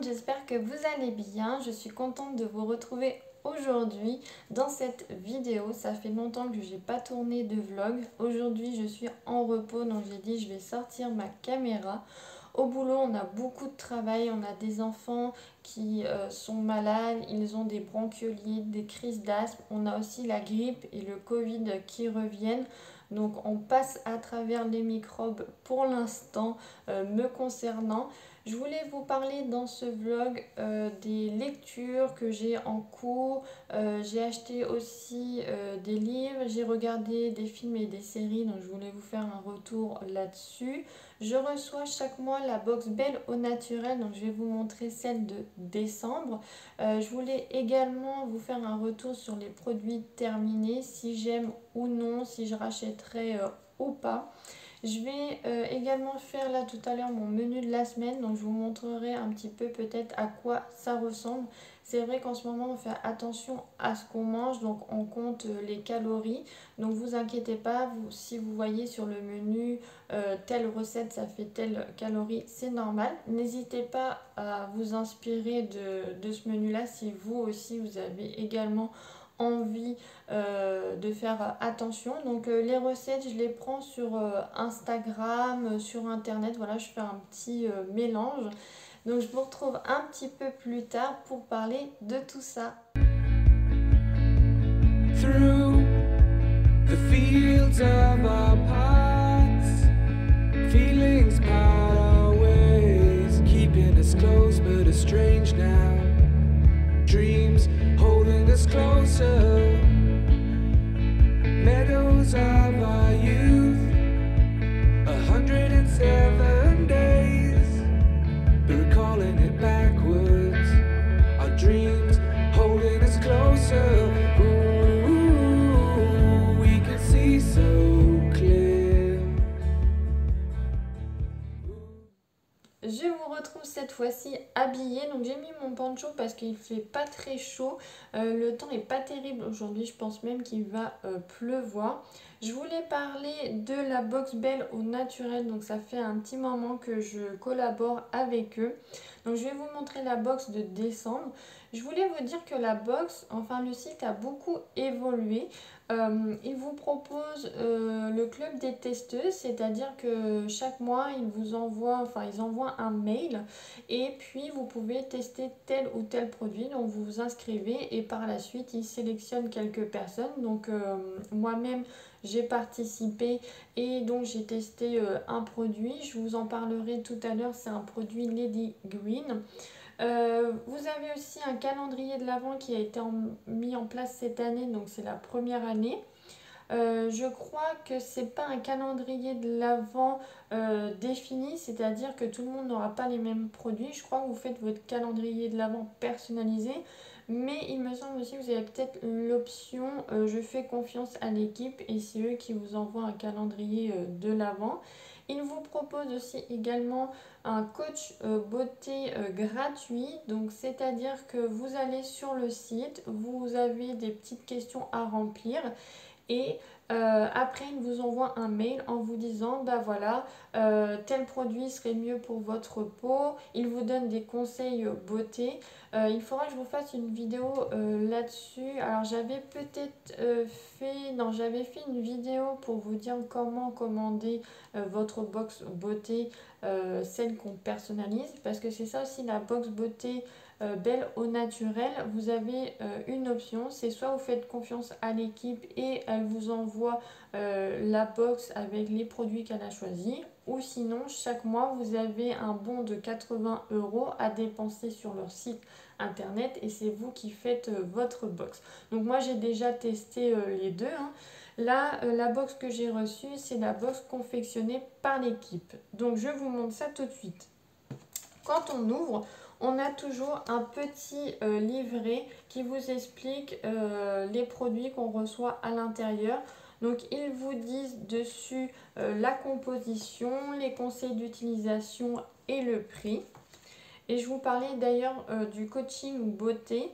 j'espère que vous allez bien. Je suis contente de vous retrouver aujourd'hui dans cette vidéo. Ça fait longtemps que je n'ai pas tourné de vlog. Aujourd'hui, je suis en repos, donc j'ai dit je vais sortir ma caméra. Au boulot, on a beaucoup de travail, on a des enfants qui sont malades, ils ont des bronchiolites, des crises d'asthme, on a aussi la grippe et le Covid qui reviennent. Donc on passe à travers les microbes pour l'instant me concernant. Je voulais vous parler dans ce vlog des lectures que j'ai en cours. J'ai acheté aussi des livres, j'ai regardé des films et des séries, donc je voulais vous faire un retour là-dessus. Je reçois chaque mois la box Belle au naturel, donc je vais vous montrer celle de décembre. Je voulais également vous faire un retour sur les produits terminés, si j'aime ou non, si je rachèterai ou pas. Je vais également faire là tout à l'heure mon menu de la semaine, donc je vous montrerai un petit peu peut-être à quoi ça ressemble. C'est vrai qu'en ce moment on fait attention à ce qu'on mange, donc on compte les calories. Donc vous inquiétez pas, si vous voyez sur le menu telle recette ça fait telle calorie, c'est normal. N'hésitez pas à vous inspirer de ce menu là si vous aussi vous avez également envie de faire attention. Donc les recettes je les prends sur Instagram, sur internet, voilà, je fais un petit mélange. Donc je vous retrouve un petit peu plus tard pour parler de tout ça. Through the fields of our paths, feelings part our ways, keeping us close but strange now, dreams holding us closer, meadows of our youth, 107 days, but recalling it backwards, our dreams holding us closer. Ooh, we can see so clear. Je vous retrouve cette fois-ci habillée, donc j'ai mis mon poncho parce qu'il fait pas très chaud, le temps est pas terrible aujourd'hui, je pense même qu'il va pleuvoir. Je voulais parler de la box Belle au naturel, donc ça fait un petit moment que je collabore avec eux. Donc je vais vous montrer la box de décembre. Je voulais vous dire que la box, enfin le site a beaucoup évolué. Ils vous proposent le club des testeuses, c'est-à-dire que chaque mois ils envoient un mail et puis vous pouvez tester tel ou tel produit. Donc vous vous inscrivez et par la suite ils sélectionnent quelques personnes. Donc moi-même j'ai participé et donc j'ai testé un produit. Je vous en parlerai tout à l'heure, c'est un produit Lady Green. Vous avez aussi un calendrier de l'Avent qui a été mis en place cette année, donc c'est la première année. Je crois que c'est pas un calendrier de l'Avent défini, c'est-à-dire que tout le monde n'aura pas les mêmes produits. Je crois que vous faites votre calendrier de l'Avent personnalisé, mais il me semble aussi que vous avez peut-être l'option je fais confiance à l'équipe et c'est eux qui vous envoient un calendrier de l'Avent. Ils vous proposent aussi également un coach beauté gratuit, donc c'est-à-dire que vous allez sur le site, vous avez des petites questions à remplir et après ils vous envoient un mail en vous disant bah voilà tel produit serait mieux pour votre peau. Ils vous donnent des conseils beauté. Il faudra que je vous fasse une vidéo là-dessus. Alors j'avais j'avais fait une vidéo pour vous dire comment commander votre box beauté, celle qu'on personnalise, parce que c'est ça aussi la box beauté Belle au naturel. Vous avez une option, c'est soit vous faites confiance à l'équipe et elle vous envoie la box avec les produits qu'elle a choisis, ou sinon chaque mois vous avez un bon de 80 € à dépenser sur leur site internet et c'est vous qui faites votre box. Donc moi j'ai déjà testé les deux, hein. Là, la box que j'ai reçue, c'est la box confectionnée par l'équipe. Donc je vous montre ça tout de suite. Quand on ouvre, on a toujours un petit livret qui vous explique les produits qu'on reçoit à l'intérieur. Donc ils vous disent dessus la composition, les conseils d'utilisation et le prix. Et je vous parlais d'ailleurs du coaching beauté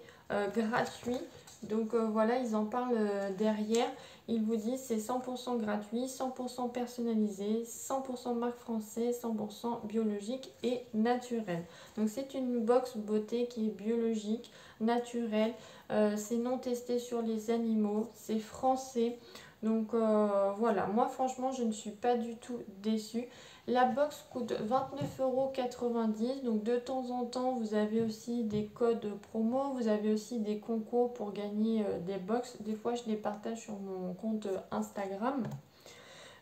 gratuit. Donc voilà, ils en parlent derrière. Ils vous disent c'est 100% gratuit, 100% personnalisé, 100% marque française, 100% biologique et naturel. Donc c'est une box beauté qui est biologique, naturelle. C'est non testé sur les animaux, c'est français. Donc voilà, moi franchement je ne suis pas du tout déçue. La box coûte 29,90 €. Donc de temps en temps, vous avez aussi des codes promo, vous avez aussi des concours pour gagner des box. Des fois, je les partage sur mon compte Instagram.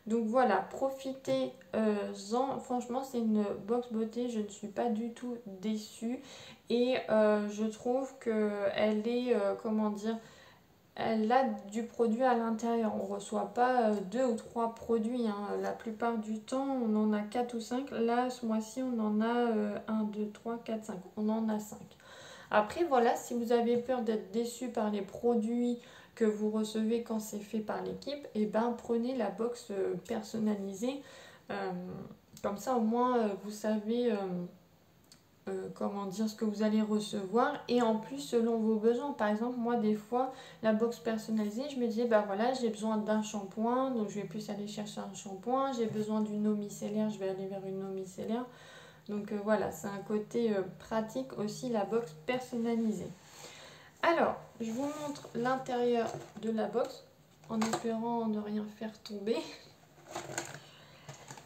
Donc voilà, profitez-en. Franchement, c'est une box beauté, je ne suis pas du tout déçue. Et je trouve qu'elle est, comment dire, elle a du produit à l'intérieur. On ne reçoit pas deux ou trois produits, hein. La plupart du temps, on en a 4 ou 5. Là, ce mois-ci, on en a 1, 2, 3, 4, 5. On en a 5. Après, voilà, si vous avez peur d'être déçu par les produits que vous recevez quand c'est fait par l'équipe, et ben prenez la box personnalisée. Euh, Comme ça, au moins, vous savez comment dire, ce que vous allez recevoir et en plus selon vos besoins. Par exemple, moi des fois la box personnalisée, je me disais bah voilà, j'ai besoin d'un shampoing, donc je vais plus aller chercher un shampoing. J'ai besoin d'une eau micellaire, je vais aller vers une eau micellaire. Donc voilà, c'est un côté pratique aussi, la box personnalisée. Alors je vous montre l'intérieur de la box en espérant ne rien faire tomber.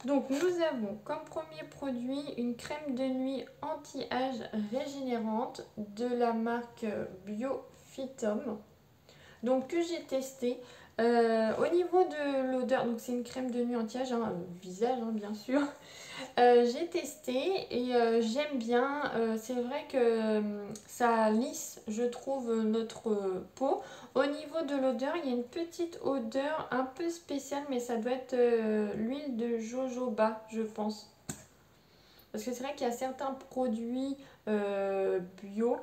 Donc nous avons comme premier produit une crème de nuit anti-âge régénérante de la marque Biophytum. Donc que j'ai testé. Au niveau de l'odeur, donc c'est une crème de nuit anti-âge, hein, visage hein, bien sûr. J'ai testé et j'aime bien. C'est vrai que ça lisse, je trouve, notre peau. Au niveau de l'odeur, il y a une petite odeur un peu spéciale, mais ça doit être l'huile de jojoba, je pense. Parce que c'est vrai qu'il y a certains produits bio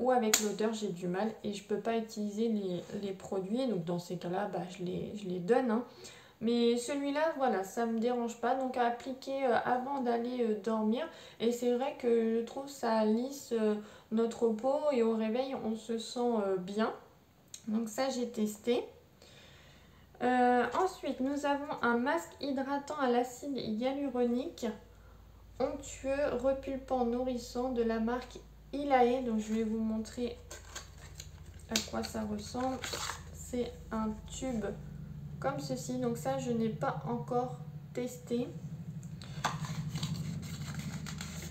où avec l'odeur j'ai du mal et je peux pas utiliser les produits. Donc dans ces cas-là, bah, je les donne, hein. Mais celui-là, voilà, ça me dérange pas. Donc à appliquer avant d'aller dormir. Et c'est vrai que je trouve ça lisse notre peau et au réveil, on se sent bien. Donc ça, j'ai testé. Ensuite, nous avons un masque hydratant à l'acide hyaluronique, onctueux, repulpant, nourrissant de la marque Ilae. Donc je vais vous montrer à quoi ça ressemble. C'est un tube comme ceci. Donc ça, je n'ai pas encore testé.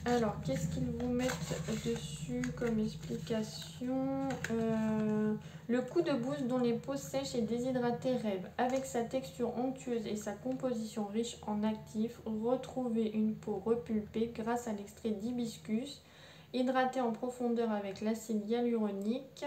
Alors, qu'est-ce qu'ils vous mettent dessus comme explication? Le coup de boost dont les peaux sèches et déshydratées rêvent. Avec sa texture onctueuse et sa composition riche en actifs, retrouvez une peau repulpée grâce à l'extrait d'hibiscus, hydratée en profondeur avec l'acide hyaluronique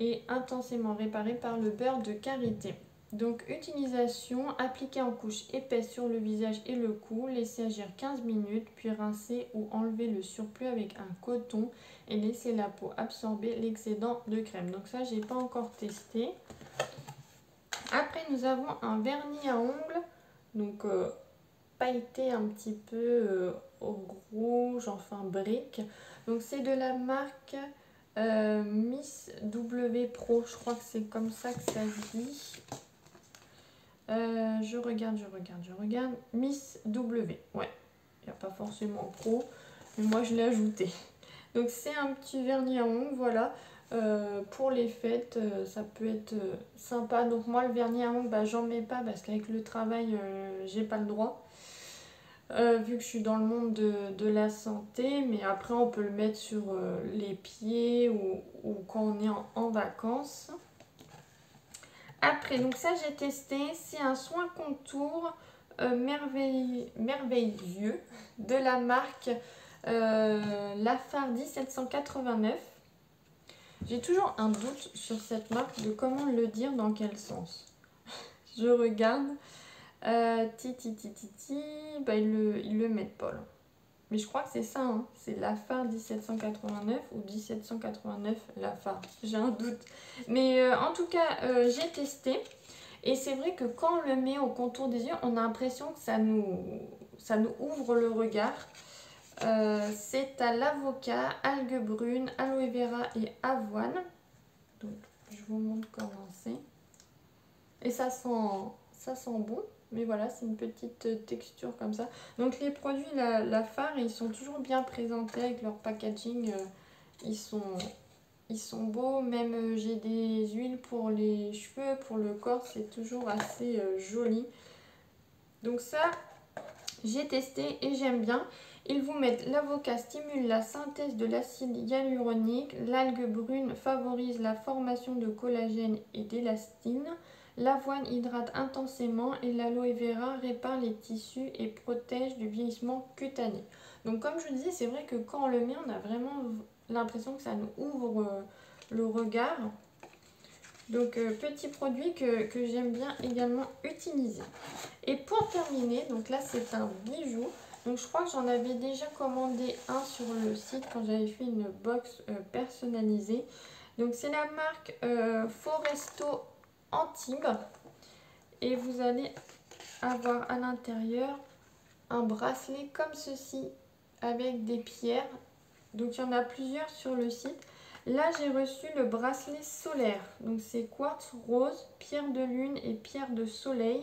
et intensément réparée par le beurre de karité. Donc utilisation, appliquer en couche épaisse sur le visage et le cou, laisser agir 15 minutes, puis rincer ou enlever le surplus avec un coton et laisser la peau absorber l'excédent de crème. Donc ça, j'ai pas encore testé. Après, nous avons un vernis à ongles, donc pailleté un petit peu au rouge, enfin brique. Donc c'est de la marque Miss W Pro, je crois que c'est comme ça que ça se dit. Je regarde. Miss W. Ouais, il n'y a pas forcément pro, mais moi je l'ai ajouté. Donc c'est un petit vernis à ongles, voilà. Pour les fêtes, ça peut être sympa. Donc moi le vernis à ongles, bah, j'en mets pas parce qu'avec le travail, j'ai pas le droit. Vu que je suis dans le monde de la santé, mais après on peut le mettre sur les pieds ou quand on est en vacances. Après, donc ça j'ai testé, c'est un soin contour merveilleux de la marque Lafar 1789. J'ai toujours un doute sur cette marque de comment le dire, dans quel sens. Je regarde. Bah, ils le mettent pas là. Mais je crois que c'est ça, hein. C'est Lafar 1789 ou 1789 Lafar. J'ai un doute. Mais en tout cas, j'ai testé. Et c'est vrai que quand on le met au contour des yeux, on a l'impression que ça nous ouvre le regard. C'est à l'avocat, algues brunes, aloe vera et avoine. Donc je vous montre comment c'est. Et ça sent bon. Mais voilà, c'est une petite texture comme ça. Donc les produits la phare, ils sont toujours bien présentés avec leur packaging. Ils sont beaux. Même j'ai des huiles pour les cheveux, pour le corps. C'est toujours assez joli. Donc ça, j'ai testé et j'aime bien. Ils vous mettent l'avocat stimule la synthèse de l'acide hyaluronique, l'algue brune favorise la formation de collagène et d'élastine, l'avoine hydrate intensément et l'aloe vera répare les tissus et protège du vieillissement cutané. Donc comme je disais, c'est vrai que quand on le met, on a vraiment l'impression que ça nous ouvre le regard. Donc petit produit que j'aime bien également utiliser. Et pour terminer, donc là c'est un bijou. Donc je crois que j'en avais déjà commandé un sur le site quand j'avais fait une box personnalisée. Donc c'est la marque Foresto Antibes. Et vous allez avoir à l'intérieur un bracelet comme ceci avec des pierres. Donc il y en a plusieurs sur le site. Là, j'ai reçu le bracelet solaire. Donc, c'est quartz rose, pierre de lune et pierre de soleil.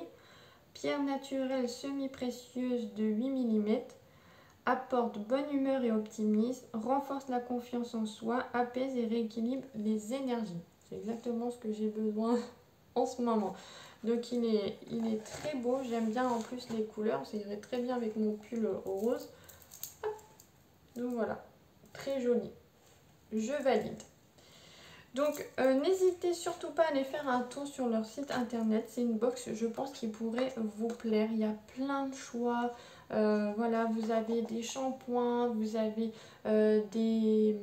Pierre naturelle semi-précieuse de 8 mm. Apporte bonne humeur et optimisme. Renforce la confiance en soi. Apaise et rééquilibre les énergies. C'est exactement ce que j'ai besoin en ce moment. Donc, il est très beau. J'aime bien en plus les couleurs. Ça irait très bien avec mon pull rose. Hop. Donc, voilà. Très joli. Je valide. Donc n'hésitez surtout pas à aller faire un tour sur leur site internet. C'est une box, je pense, qui pourrait vous plaire. Il y a plein de choix. Voilà, vous avez des shampoings, vous avez des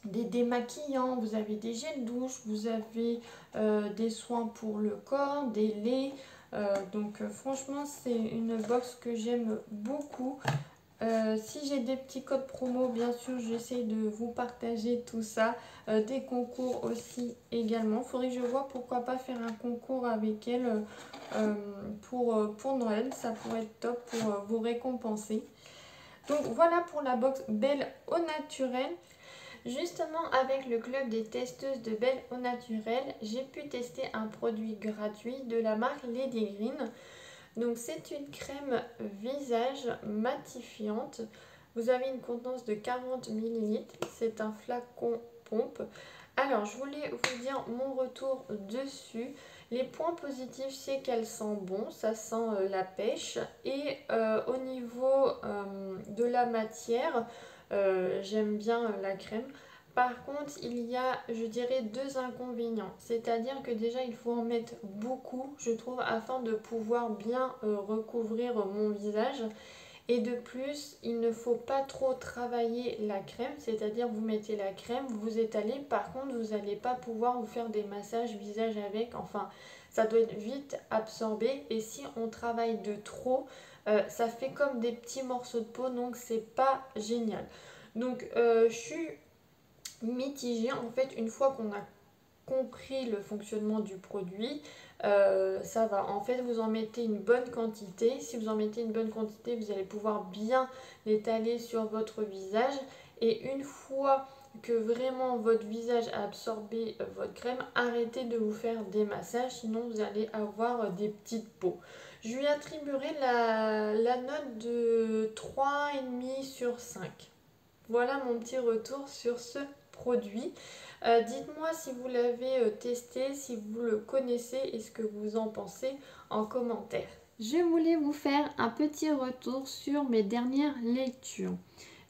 démaquillants, vous avez des gels douche, vous avez des soins pour le corps, des laits. Donc franchement, c'est une box que j'aime beaucoup. Si j'ai des petits codes promo, bien sûr, j'essaie de vous partager tout ça. Des concours aussi également. Il faudrait que je vois pourquoi pas faire un concours avec elle pour Noël. Ça pourrait être top pour vous récompenser. Donc voilà pour la box Belle au naturel. Justement, avec le club des testeuses de Belle au naturel, j'ai pu tester un produit gratuit de la marque Lady Green. Donc c'est une crème visage matifiante. Vous avez une contenance de 40 ml. C'est un flacon pompe. Alors je voulais vous dire mon retour dessus. Les points positifs, c'est qu'elle sent bon. Ça sent la pêche. Et au niveau de la matière, j'aime bien la crème. Par contre, il y a, je dirais, deux inconvénients. C'est-à-dire que déjà, il faut en mettre beaucoup, je trouve, afin de pouvoir bien recouvrir mon visage. Et de plus, il ne faut pas trop travailler la crème. C'est-à-dire, vous mettez la crème, vous étalez. Par contre, vous n'allez pas pouvoir vous faire des massages visage avec. Enfin, ça doit être vite absorbé. Et si on travaille de trop, ça fait comme des petits morceaux de peau. Donc, c'est pas génial. Donc, je suis mitigé en fait une fois qu'on a compris le fonctionnement du produit. Ça va, en fait vous en mettez une bonne quantité. Si vous en mettez une bonne quantité, vous allez pouvoir bien l'étaler sur votre visage, et une fois que vraiment votre visage a absorbé votre crème, arrêtez de vous faire des massages, sinon vous allez avoir des petites peaux. Je lui attribuerai la note de 3,5 sur 5. Voilà mon petit retour sur ce produit. Dites-moi si vous l'avez testé, si vous le connaissez et ce que vous en pensez en commentaire. Je voulais vous faire un petit retour sur mes dernières lectures.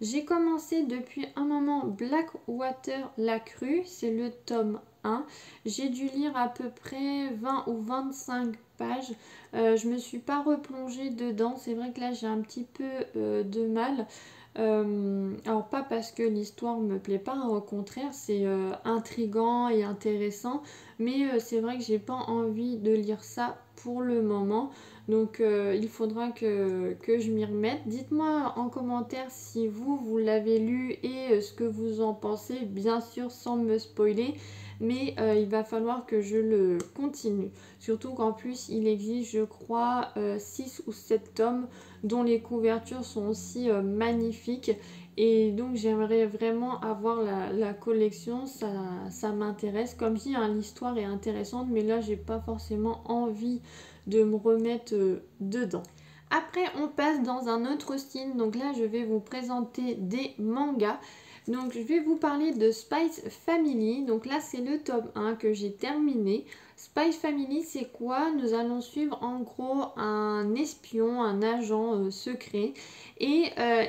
J'ai commencé depuis un moment Blackwater la crue, c'est le tome 1. J'ai dû lire à peu près 20 ou 25 pages. Je me suis pas replongée dedans, c'est vrai que là j'ai un petit peu de mal. Alors pas parce que l'histoire me plaît pas, hein, au contraire c'est intriguant et intéressant, mais c'est vrai que j'ai pas envie de lire ça pour le moment, donc il faudra que je m'y remette. Dites-moi en commentaire si vous l'avez lu et ce que vous en pensez, bien sûr sans me spoiler, mais il va falloir que je le continue, surtout qu'en plus il existe je crois 6 ou 7 tomes dont les couvertures sont aussi magnifiques, Et donc j'aimerais vraiment avoir la collection, ça m'intéresse. Comme si hein, l'histoire est intéressante, mais là j'ai pas forcément envie de me remettre dedans. Après on passe dans un autre style, donc là je vais vous présenter des mangas. Donc je vais vous parler de Spice Family, donc là c'est le tome 1 que j'ai terminé. Spice Family c'est quoi? Nous allons suivre en gros un espion, un agent secret et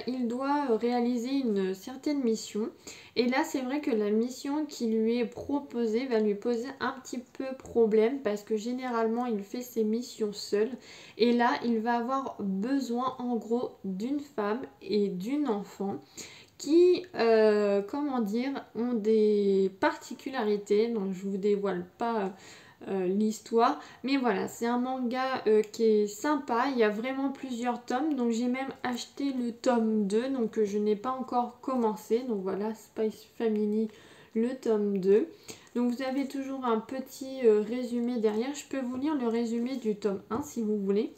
il doit réaliser une certaine mission. Et là c'est vrai que la mission qui lui est proposée va lui poser un petit peu problème parce que généralement il fait ses missions seul. Et là il va avoir besoin en gros d'une femme et d'une enfant qui, comment dire, ont des particularités, donc je vous dévoile pas l'histoire, mais voilà, c'est un manga qui est sympa, il y a vraiment plusieurs tomes, donc j'ai même acheté le tome 2, donc je n'ai pas encore commencé, donc voilà, Spice Family, le tome 2. Donc vous avez toujours un petit résumé derrière, je peux vous lire le résumé du tome 1 si vous voulez.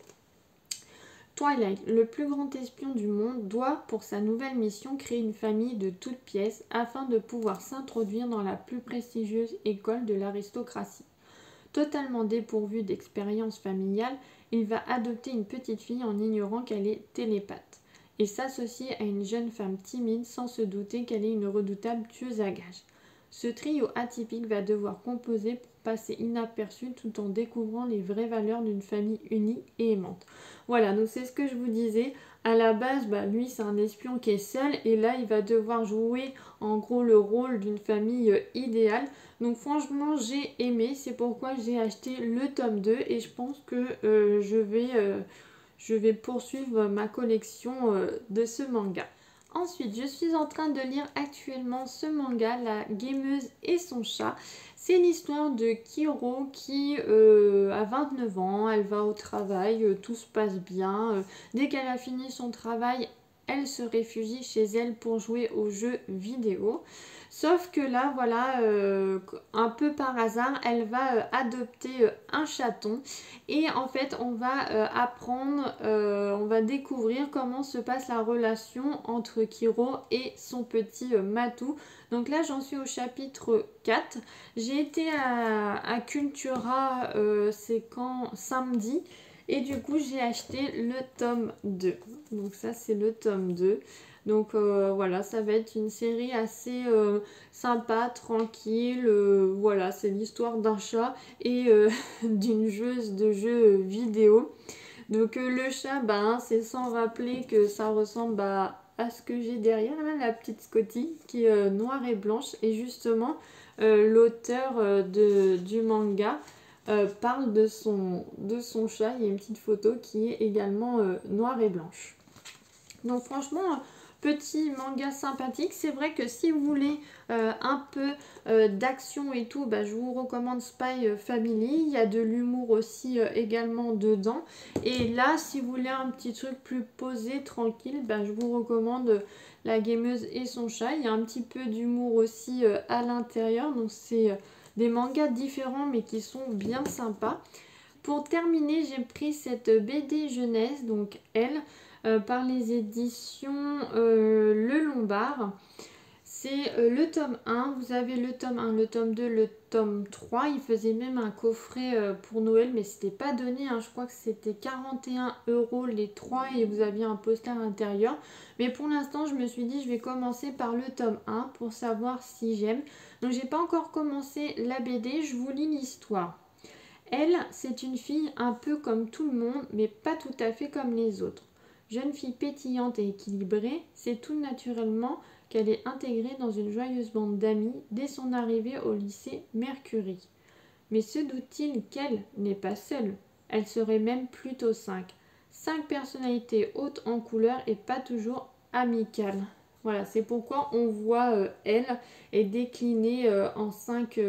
Twilight, le plus grand espion du monde, doit pour sa nouvelle mission créer une famille de toutes pièces afin de pouvoir s'introduire dans la plus prestigieuse école de l'aristocratie. Totalement dépourvu d'expérience familiale, il va adopter une petite fille en ignorant qu'elle est télépathe et s'associer à une jeune femme timide sans se douter qu'elle est une redoutable tueuse à gages. Ce trio atypique va devoir composer pour passer inaperçu tout en découvrant les vraies valeurs d'une famille unie et aimante. Voilà, donc c'est ce que je vous disais. À la base, lui c'est un espion qui est seul et là il va devoir jouer en gros le rôle d'une famille idéale. Donc franchement j'ai aimé, c'est pourquoi j'ai acheté le tome 2 et je pense que je vais poursuivre ma collection de ce manga. Ensuite, je suis en train de lire actuellement ce manga, La gameuse et son chat. C'est l'histoire de Kiro qui a 29 ans, elle va au travail, tout se passe bien. Dès qu'elle a fini son travail, elle se réfugie chez elle pour jouer aux jeux vidéo. Sauf que là, voilà, un peu par hasard, elle va adopter un chaton. Et en fait, on va apprendre, on va découvrir comment se passe la relation entre Kiro et son petit Matou. Donc là, j'en suis au chapitre 4. J'ai été à Cultura, c'est quand samedi. Et du coup, j'ai acheté le tome 2. Donc ça, c'est le tome 2. Donc voilà, ça va être une série assez sympa, tranquille. Voilà, c'est l'histoire d'un chat et d'une joueuse de jeux vidéo. Donc le chat, c'est sans rappeler que ça ressemble à ce que j'ai derrière, là, la petite Scotty, qui est noire et blanche. Et justement, l'auteur du manga parle de son chat. Il y a une petite photo qui est également noire et blanche. Donc franchement, petit manga sympathique. C'est vrai que si vous voulez un peu d'action et tout, je vous recommande Spy Family. Il y a de l'humour aussi également dedans. Et là, si vous voulez un petit truc plus posé, tranquille, je vous recommande La gameuse et son chat. Il y a un petit peu d'humour aussi à l'intérieur. Donc c'est des mangas différents mais qui sont bien sympas. Pour terminer, j'ai pris cette BD jeunesse, donc Elle, par les éditions Le Lombard. C'est le tome 1, vous avez le tome 1, le tome 2, le tome 3. Il faisait même un coffret pour Noël, mais c'était pas donné, hein. Je crois que c'était 41 € les 3 et vous aviez un poster intérieur. Mais pour l'instant, je me suis dit, je vais commencer par le tome 1 pour savoir si j'aime. Donc j'ai pas encore commencé la BD, je vous lis l'histoire. Elle, c'est une fille un peu comme tout le monde, mais pas tout à fait comme les autres. Jeune fille pétillante et équilibrée, c'est tout naturellement qu'elle est intégrée dans une joyeuse bande d'amis dès son arrivée au lycée Mercury. Mais se doute-t-il qu'elle n'est pas seule? Elle serait même plutôt 5. 5 personnalités hautes en couleur et pas toujours amicales. Voilà, c'est pourquoi on voit elle est déclinée en 5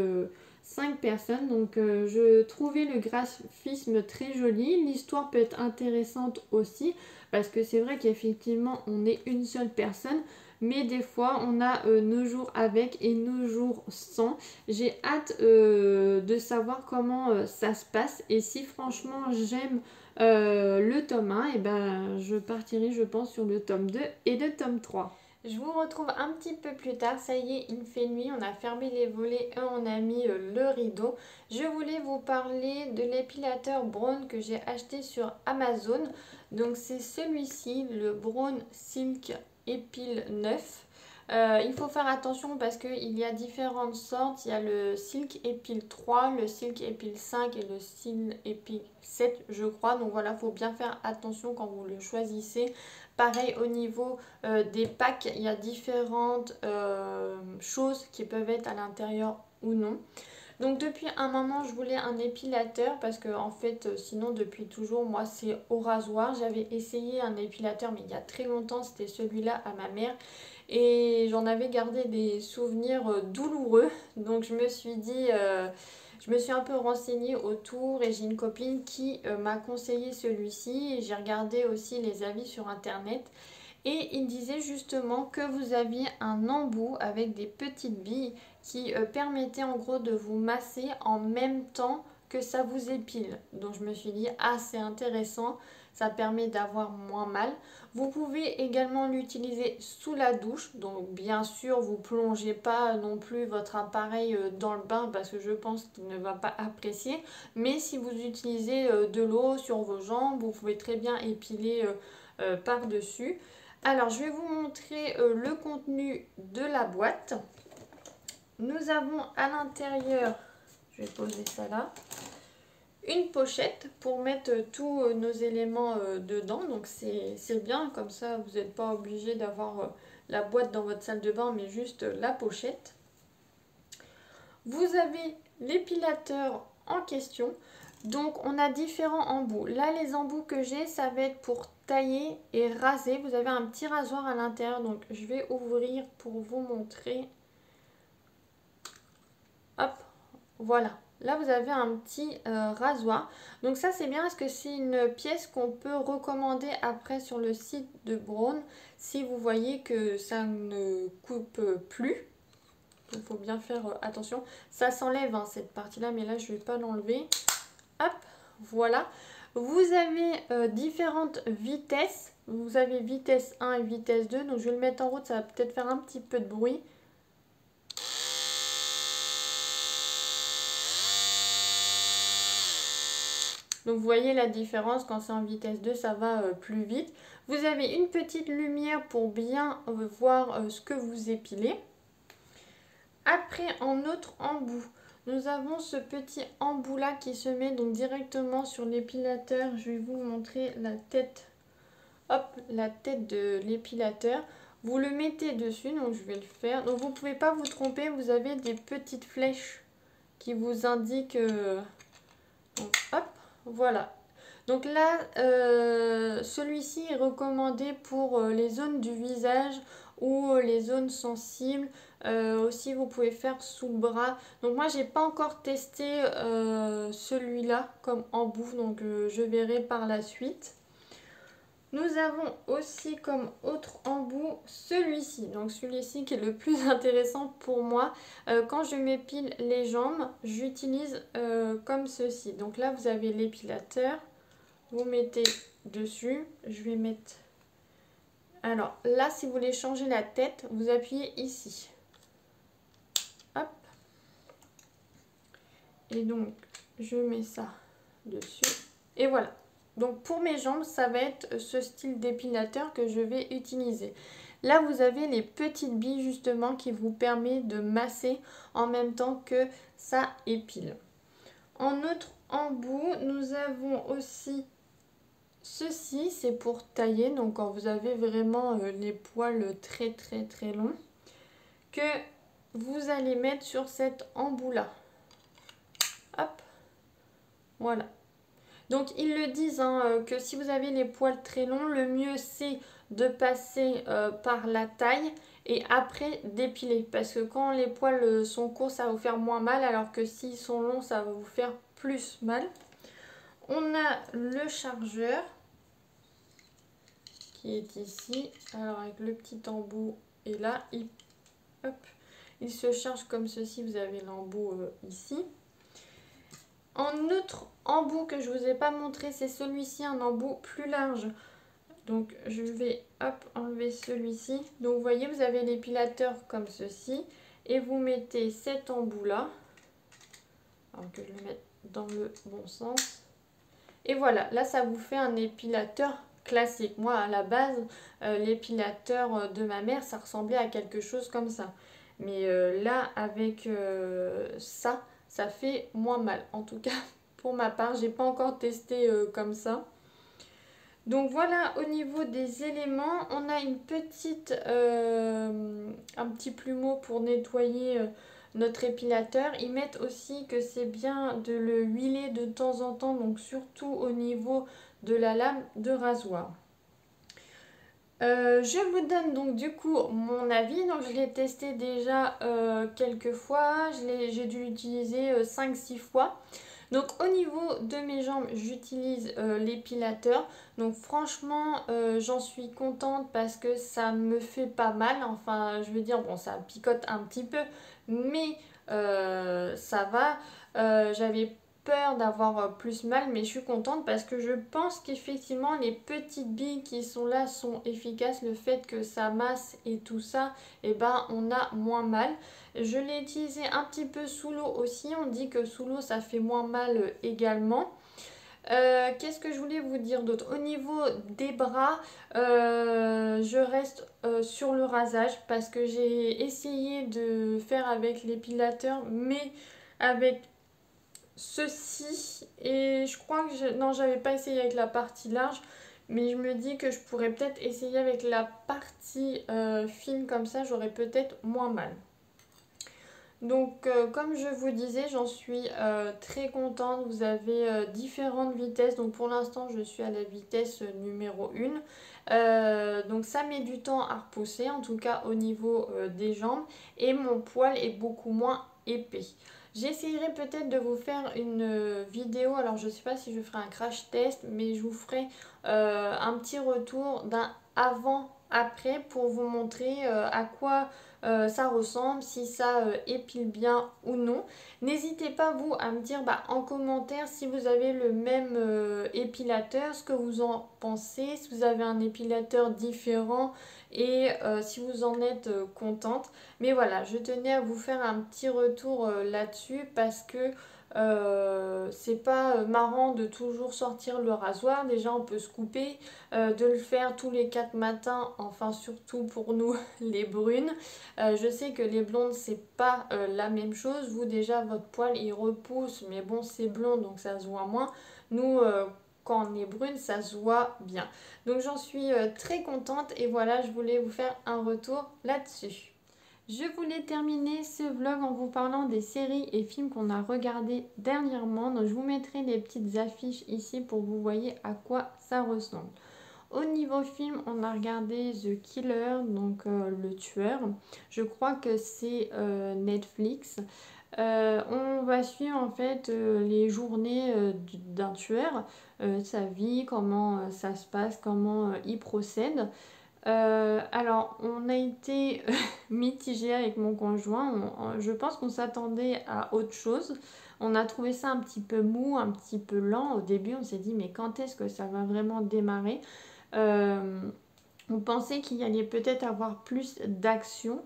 personnes. Donc je trouvais le graphisme très joli. L'histoire peut être intéressante aussi parce que c'est vrai qu'effectivement on est une seule personne. Mais des fois on a nos jours avec et nos jours sans. J'ai hâte de savoir comment ça se passe. Et si franchement j'aime le tome 1, et je partirai je pense sur le tome 2 et le tome 3. Je vous retrouve un petit peu plus tard, ça y est, il fait nuit, on a fermé les volets et on a mis le rideau. Je voulais vous parler de l'épilateur Braun que j'ai acheté sur Amazon. Donc c'est celui-ci, le Braun Silk Epile 9. Il faut faire attention parce qu'il y a différentes sortes. Il y a le Silk Epile 3, le Silk Epile 5 et le Silk Epile 7 je crois. Donc voilà, il faut bien faire attention quand vous le choisissez. Pareil au niveau des packs, il y a différentes choses qui peuvent être à l'intérieur ou non. Donc depuis un moment je voulais un épilateur parce que en fait sinon depuis toujours moi c'est au rasoir. J'avais essayé un épilateur mais il y a très longtemps, c'était celui-là à ma mère. Et j'en avais gardé des souvenirs douloureux. Donc je me suis dit, je me suis un peu renseignée autour et j'ai une copine qui m'a conseillé celui-ci. Et j'ai regardé aussi les avis sur internet. Et il disait justement que vous aviez un embout avec des petites billes qui permettaient en gros de vous masser en même temps que ça vous épile. Donc je me suis dit, ah c'est intéressant, ça permet d'avoir moins mal. Vous pouvez également l'utiliser sous la douche, donc bien sûr vous plongez pas non plus votre appareil dans le bain parce que je pense qu'il ne va pas apprécier. Mais si vous utilisez de l'eau sur vos jambes, vous pouvez très bien épiler par-dessus. Alors je vais vous montrer le contenu de la boîte. Nous avons à l'intérieur, je vais poser ça là, une pochette pour mettre tous nos éléments dedans. Donc c'est bien, comme ça vous n'êtes pas obligé d'avoir la boîte dans votre salle de bain, mais juste la pochette. Vous avez l'épilateur en question. Donc on a différents embouts. Là les embouts que j'ai, ça va être pour tailler et raser. Vous avez un petit rasoir à l'intérieur. Donc je vais ouvrir pour vous montrer. Hop, voilà. Là vous avez un petit rasoir. Donc ça c'est bien parce que c'est une pièce qu'on peut recommander après sur le site de Braun. Si vous voyez que ça ne coupe plus. Il faut bien faire attention. Ça s'enlève hein, cette partie-là, mais là je ne vais pas l'enlever. Hop, voilà. Vous avez différentes vitesses. Vous avez vitesse 1 et vitesse 2. Donc je vais le mettre en route, ça va peut-être faire un petit peu de bruit. Donc vous voyez la différence, quand c'est en vitesse 2, ça va plus vite. Vous avez une petite lumière pour bien voir ce que vous épilez. Après, en autre embout, nous avons ce petit embout là qui se met donc directement sur l'épilateur. Je vais vous montrer la tête. Hop, la tête de l'épilateur. Vous le mettez dessus, donc je vais le faire. Donc vous ne pouvez pas vous tromper, vous avez des petites flèches qui vous indiquent... Donc hop, voilà. Donc là, celui-ci est recommandé pour les zones du visage ou les zones sensibles. Aussi, vous pouvez faire sous le bras. Donc moi, j'ai pas encore testé celui-là comme embout, donc je verrai par la suite. Nous avons aussi comme autre embout celui-ci. Donc celui-ci qui est le plus intéressant pour moi. Quand je m'épile les jambes, j'utilise comme ceci. Donc là, vous avez l'épilateur. Vous mettez dessus. Je vais mettre... Alors là, si vous voulez changer la tête, vous appuyez ici. Hop. Et donc, je mets ça dessus. Et voilà. Donc pour mes jambes, ça va être ce style d'épilateur que je vais utiliser. Là, vous avez les petites billes justement qui vous permettent de masser en même temps que ça épile. En autre embout, nous avons aussi ceci, c'est pour tailler. Donc quand vous avez vraiment les poils très longs, que vous allez mettre sur cet embout là. Hop, voilà. Donc ils le disent hein, que si vous avez les poils très longs, le mieux c'est de passer par la taille et après d'épiler. Parce que quand les poils sont courts, ça va vous faire moins mal, alors que s'ils sont longs, ça va vous faire plus mal. On a le chargeur qui est ici. Alors avec le petit embout et là, hop, il se charge comme ceci. Vous avez l'embout ici. En autre embout que je ne vous ai pas montré, c'est celui-ci, un embout plus large. Donc je vais hop enlever celui-ci. Donc vous voyez, vous avez l'épilateur comme ceci. Et vous mettez cet embout là. Alors que je le mette dans le bon sens. Et voilà, là ça vous fait un épilateur classique. Moi à la base, l'épilateur de ma mère, ça ressemblait à quelque chose comme ça. Mais là avec ça, ça fait moins mal. En tout cas pour ma part, j'ai pas encore testé comme ça. Donc voilà, au niveau des éléments, on a une petite, un petit plumeau pour nettoyer notre épilateur. Ils mettent aussi que c'est bien de le huiler de temps en temps, donc surtout au niveau de la lame de rasoir. Je vous donne donc du coup mon avis. Donc je l'ai testé déjà quelques fois, j'ai dû l'utiliser 5-6 fois. Donc au niveau de mes jambes, j'utilise l'épilateur. Donc franchement, j'en suis contente parce que ça me fait pas mal. Enfin, je veux dire, bon, ça picote un petit peu, mais ça va. J'avais peur d'avoir plus mal, mais je suis contente parce que je pense qu'effectivement les petites billes qui sont là sont efficaces. Le fait que ça masse et tout ça, et ben on a moins mal. Je l'ai utilisé un petit peu sous l'eau aussi. On dit que sous l'eau ça fait moins mal également. Qu'est-ce que je voulais vous dire d'autre? Au niveau des bras, je reste sur le rasage parce que j'ai essayé de faire avec l'épilateur, mais avec ceci, et je crois que non, j'avais pas essayé avec la partie large, mais je me dis que je pourrais peut-être essayer avec la partie fine, comme ça j'aurais peut-être moins mal. Donc comme je vous disais, j'en suis très contente. Vous avez différentes vitesses. Donc pour l'instant je suis à la vitesse numéro 1. Donc ça met du temps à repousser, en tout cas au niveau des jambes. Et mon poil est beaucoup moins épais. J'essayerai peut-être de vous faire une vidéo. Alors je ne sais pas si je ferai un crash test, mais je vous ferai un petit retour d'un avant-après pour vous montrer à quoi ça ressemble, si ça épile bien ou non. N'hésitez pas vous à me dire en commentaire si vous avez le même épilateur, ce que vous en pensez, si vous avez un épilateur différent et si vous en êtes contente. Mais voilà, je tenais à vous faire un petit retour là-dessus parce que c'est pas marrant de toujours sortir le rasoir. Déjà on peut se couper, de le faire tous les 4 matins, enfin surtout pour nous les brunes. Je sais que les blondes c'est pas la même chose. Vous déjà votre poil il repousse, mais bon c'est blond donc ça se voit moins. Nous quand on est brune ça se voit bien. Donc j'en suis très contente et voilà, je voulais vous faire un retour là-dessus. Je voulais terminer ce vlog en vous parlant des séries et films qu'on a regardés dernièrement. Donc je vous mettrai les petites affiches ici pour que vous voyez à quoi ça ressemble. Au niveau film, on a regardé The Killer, donc le tueur. Je crois que c'est Netflix. On va suivre en fait les journées d'un tueur, sa vie, comment ça se passe, comment il procède. Alors, on a été mitigé avec mon conjoint. Je pense qu'on s'attendait à autre chose. On a trouvé ça un petit peu mou, un petit peu lent. Au début, on s'est dit, mais quand est-ce que ça va vraiment démarrer? On pensait qu'il y allait peut-être avoir plus d'action.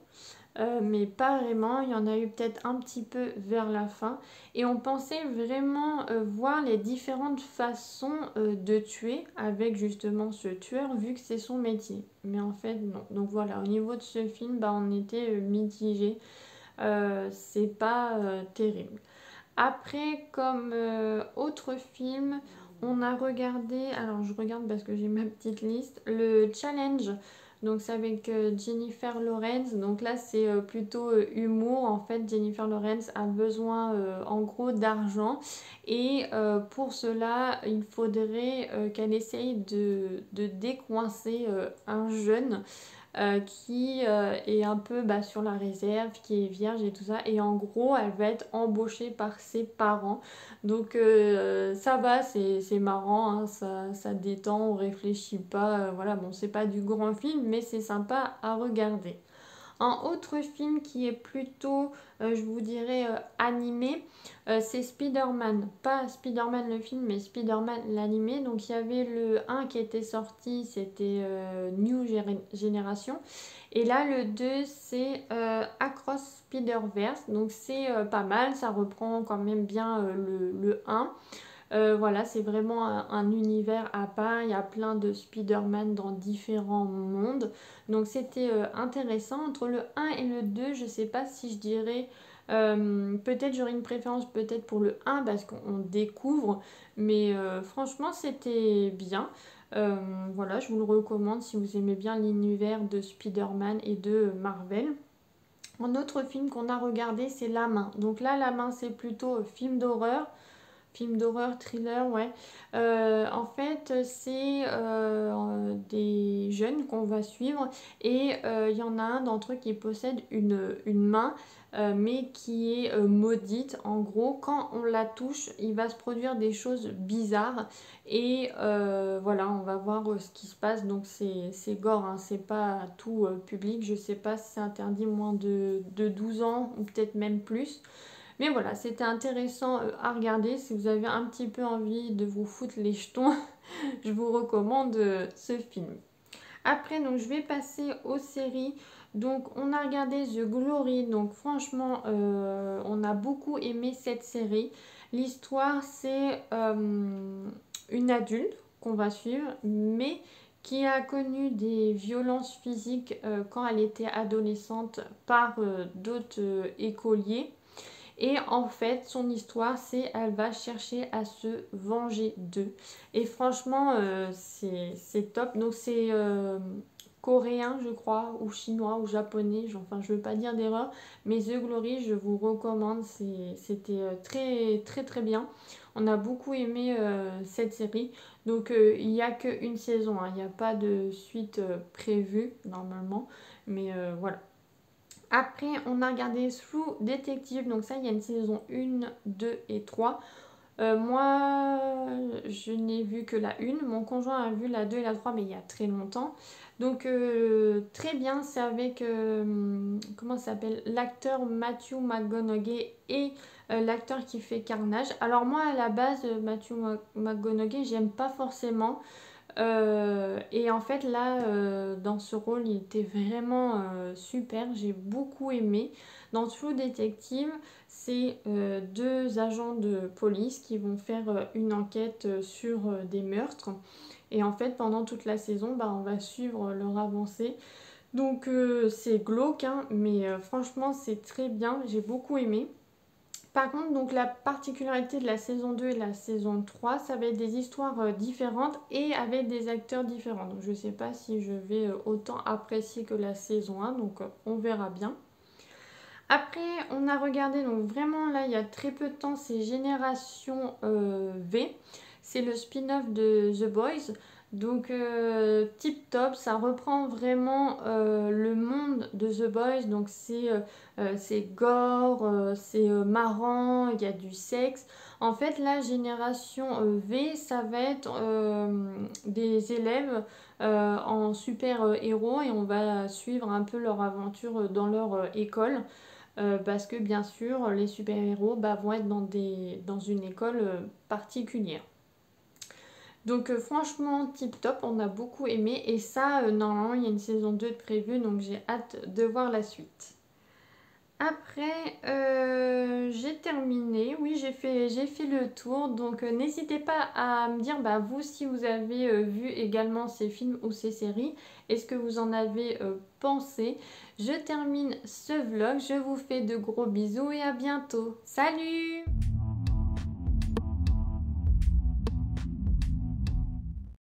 Mais pas vraiment, il y en a eu peut-être un petit peu vers la fin et on pensait vraiment voir les différentes façons de tuer avec justement ce tueur vu que c'est son métier, mais en fait non. Donc voilà, au niveau de ce film on était mitigé, c'est pas terrible. Après comme autre film, on a regardé, alors je regarde parce que j'ai ma petite liste, le Challenge. Donc c'est avec Jennifer Lawrence. Donc là c'est plutôt humour. En fait Jennifer Lawrence a besoin en gros d'argent. Et pour cela il faudrait qu'elle essaye de décoincer un jeune qui est un peu sur la réserve, qui est vierge et tout ça. Et en gros elle va être embauchée par ses parents. Donc ça va, c'est marrant, hein, ça détend, on réfléchit pas. Voilà, bon c'est pas du grand film mais c'est sympa à regarder. Un autre film qui est plutôt, je vous dirais, animé, c'est Spider-Man. Pas Spider-Man le film, mais Spider-Man l'animé. Donc il y avait le 1 qui était sorti, c'était New Generation. Et là, le 2, c'est Across Spider-Verse. Donc c'est pas mal, ça reprend quand même bien le 1. Voilà, c'est vraiment un univers à part. Il y a plein de Spider-Man dans différents mondes. Donc c'était intéressant. Entre le 1 et le 2, je sais pas si je dirais... peut-être j'aurais une préférence peut-être pour le 1 parce qu'on découvre. Mais franchement, c'était bien. Euh, voilà, je vous le recommande si vous aimez bien l'univers de Spider-Man et de Marvel. Un autre film qu'on a regardé, c'est La Main. Donc là, La Main, c'est plutôt film d'horreur. Film d'horreur, thriller, ouais. En fait, c'est des jeunes qu'on va suivre et il y en a un d'entre eux qui possède une main, mais qui est maudite. En gros, quand on la touche, il va se produire des choses bizarres et voilà, on va voir ce qui se passe. Donc c'est gore, hein, c'est pas tout public. Je sais pas si c'est interdit moins de 12 ans ou peut-être même plus. Mais voilà, c'était intéressant à regarder. Si vous avez un petit peu envie de vous foutre les jetons, je vous recommande ce film. Après, donc, je vais passer aux séries. Donc, on a regardé The Glory. Donc, franchement, on a beaucoup aimé cette série. L'histoire, c'est une adulte qu'on va suivre, mais qui a connu des violences physiques quand elle était adolescente par d'autres écoliers. Et en fait, son histoire, c'est elle va chercher à se venger d'eux. Et franchement, c'est top. Donc c'est coréen, je crois, ou chinois, ou japonais. Enfin, je veux pas dire d'erreur. Mais The Glory, je vous recommande. C'était très, très, très bien. On a beaucoup aimé cette série. Donc il n'y a qu'une saison, hein. Il n'y a pas de suite prévue normalement. Mais voilà. Après, on a regardé True Detective, donc ça, il y a une saison 1, 2 et 3. Moi, je n'ai vu que la 1. Mon conjoint a vu la 2 et la 3, mais il y a très longtemps. Donc, très bien, c'est avec, comment ça s'appelle, l'acteur Matthew McConaughey et l'acteur qui fait Carnage. Alors moi, à la base, Matthew McConaughey, j'aime pas forcément. Et en fait là dans ce rôle il était vraiment super, j'ai beaucoup aimé. Dans True Detective, c'est deux agents de police qui vont faire une enquête sur des meurtres. Et en fait pendant toute la saison, bah, on va suivre leur avancée. Donc c'est glauque, hein, mais franchement c'est très bien, j'ai beaucoup aimé. Par contre, donc la particularité de la saison 2 et la saison 3, ça va être des histoires différentes et avec des acteurs différents. Donc je ne sais pas si je vais autant apprécier que la saison 1, donc on verra bien. Après, on a regardé, donc vraiment là, il y a très peu de temps, c'est Génération V. C'est le spin-off de The Boys. Donc tip top, ça reprend vraiment le monde de The Boys. Donc c'est gore, c'est marrant, il y a du sexe. En fait, la génération V, ça va être des élèves en super-héros et on va suivre un peu leur aventure dans leur école. Parce que bien sûr, les super-héros bah, vont être dans une école particulière. Donc franchement, tip top, on a beaucoup aimé. Et ça, normalement, il y a une saison 2 de prévue, donc j'ai hâte de voir la suite. Après, j'ai terminé. Oui, j'ai fait le tour. Donc n'hésitez pas à me dire, bah, vous, si vous avez vu également ces films ou ces séries, est-ce que vous en avez pensé? Je termine ce vlog. Je vous fais de gros bisous et à bientôt. Salut!